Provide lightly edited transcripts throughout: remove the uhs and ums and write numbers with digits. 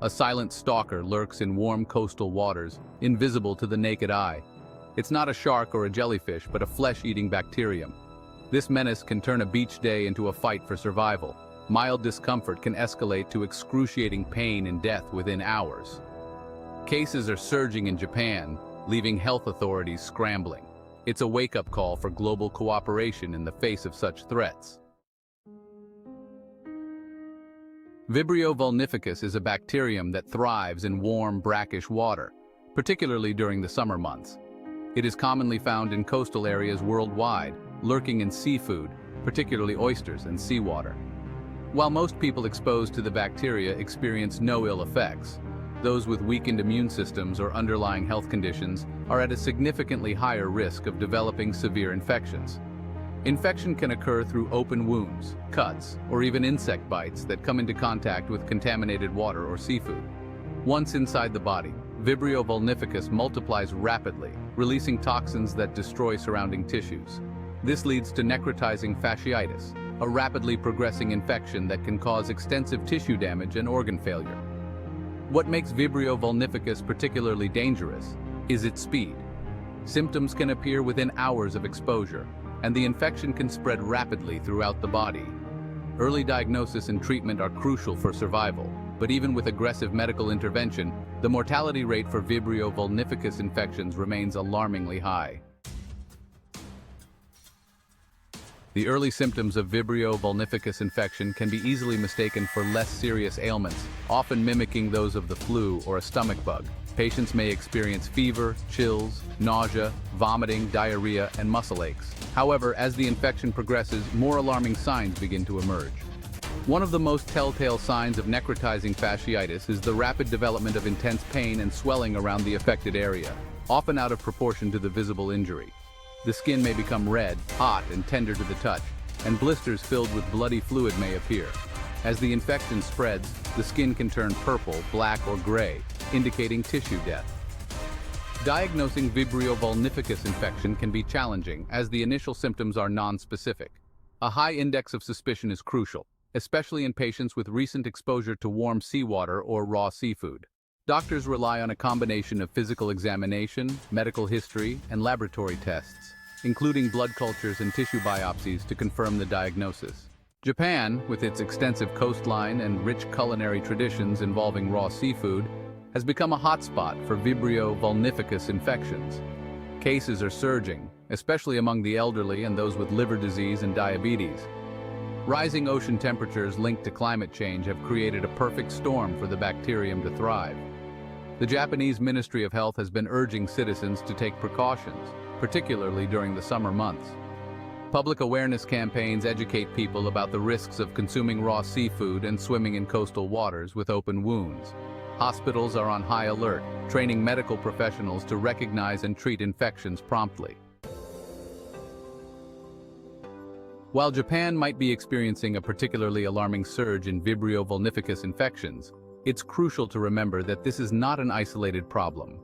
A silent stalker lurks in warm coastal waters, invisible to the naked eye. It's not a shark or a jellyfish, but a flesh-eating bacterium. This menace can turn a beach day into a fight for survival. Mild discomfort can escalate to excruciating pain and death within hours. Cases are surging in Japan, leaving health authorities scrambling. It's a wake-up call for global cooperation in the face of such threats. Vibrio vulnificus is a bacterium that thrives in warm, brackish water, particularly during the summer months. It is commonly found in coastal areas worldwide, lurking in seafood, particularly oysters and seawater. While most people exposed to the bacteria experience no ill effects, those with weakened immune systems or underlying health conditions are at a significantly higher risk of developing severe infections. Infection can occur through open wounds, cuts, or even insect bites that come into contact with contaminated water or seafood. Once inside the body, Vibrio vulnificus multiplies rapidly, releasing toxins that destroy surrounding tissues. This leads to necrotizing fasciitis, a rapidly progressing infection that can cause extensive tissue damage and organ failure. What makes Vibrio vulnificus particularly dangerous is its speed. Symptoms can appear within hours of exposure, and the infection can spread rapidly throughout the body. Early diagnosis and treatment are crucial for survival, but even with aggressive medical intervention, the mortality rate for Vibrio vulnificus infections remains alarmingly high. The early symptoms of Vibrio vulnificus infection can be easily mistaken for less serious ailments, often mimicking those of the flu or a stomach bug. Patients may experience fever, chills, nausea, vomiting, diarrhea, and muscle aches. However, as the infection progresses, more alarming signs begin to emerge. One of the most telltale signs of necrotizing fasciitis is the rapid development of intense pain and swelling around the affected area, often out of proportion to the visible injury. The skin may become red, hot, and tender to the touch, and blisters filled with bloody fluid may appear. As the infection spreads, the skin can turn purple, black, or gray, indicating tissue death. Diagnosing Vibrio vulnificus infection can be challenging as the initial symptoms are nonspecific. A high index of suspicion is crucial, especially in patients with recent exposure to warm seawater or raw seafood. Doctors rely on a combination of physical examination, medical history, and laboratory tests, including blood cultures and tissue biopsies to confirm the diagnosis. Japan, with its extensive coastline and rich culinary traditions involving raw seafood, has become a hotspot for Vibrio vulnificus infections. Cases are surging, especially among the elderly and those with liver disease and diabetes. Rising ocean temperatures linked to climate change have created a perfect storm for the bacterium to thrive. The Japanese Ministry of Health has been urging citizens to take precautions, particularly during the summer months. Public awareness campaigns educate people about the risks of consuming raw seafood and swimming in coastal waters with open wounds. Hospitals are on high alert, training medical professionals to recognize and treat infections promptly. While Japan might be experiencing a particularly alarming surge in Vibrio vulnificus infections, it's crucial to remember that this is not an isolated problem.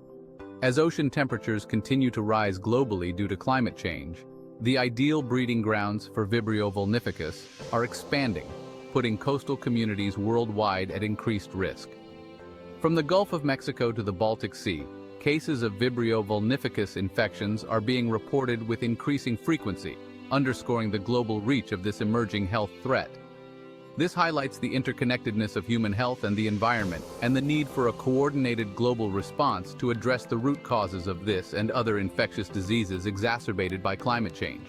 As ocean temperatures continue to rise globally due to climate change, the ideal breeding grounds for Vibrio vulnificus are expanding, putting coastal communities worldwide at increased risk. From the Gulf of Mexico to the Baltic Sea, cases of Vibrio vulnificus infections are being reported with increasing frequency, underscoring the global reach of this emerging health threat. This highlights the interconnectedness of human health and the environment, and the need for a coordinated global response to address the root causes of this and other infectious diseases exacerbated by climate change.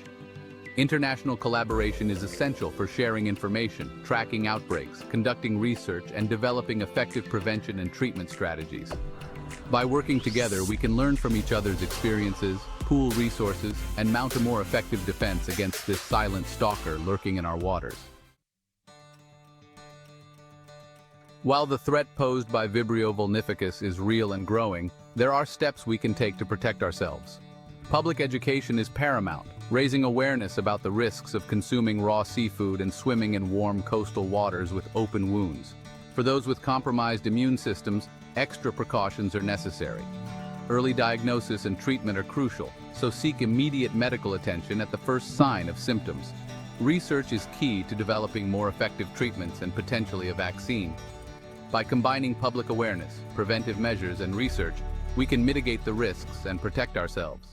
International collaboration is essential for sharing information, tracking outbreaks, conducting research, and developing effective prevention and treatment strategies. By working together, we can learn from each other's experiences, pool resources, and mount a more effective defense against this silent stalker lurking in our waters. While the threat posed by Vibrio vulnificus is real and growing, there are steps we can take to protect ourselves. Public education is paramount, raising awareness about the risks of consuming raw seafood and swimming in warm coastal waters with open wounds. For those with compromised immune systems, extra precautions are necessary. Early diagnosis and treatment are crucial, so seek immediate medical attention at the first sign of symptoms. Research is key to developing more effective treatments and potentially a vaccine. By combining public awareness, preventive measures, and research, we can mitigate the risks and protect ourselves.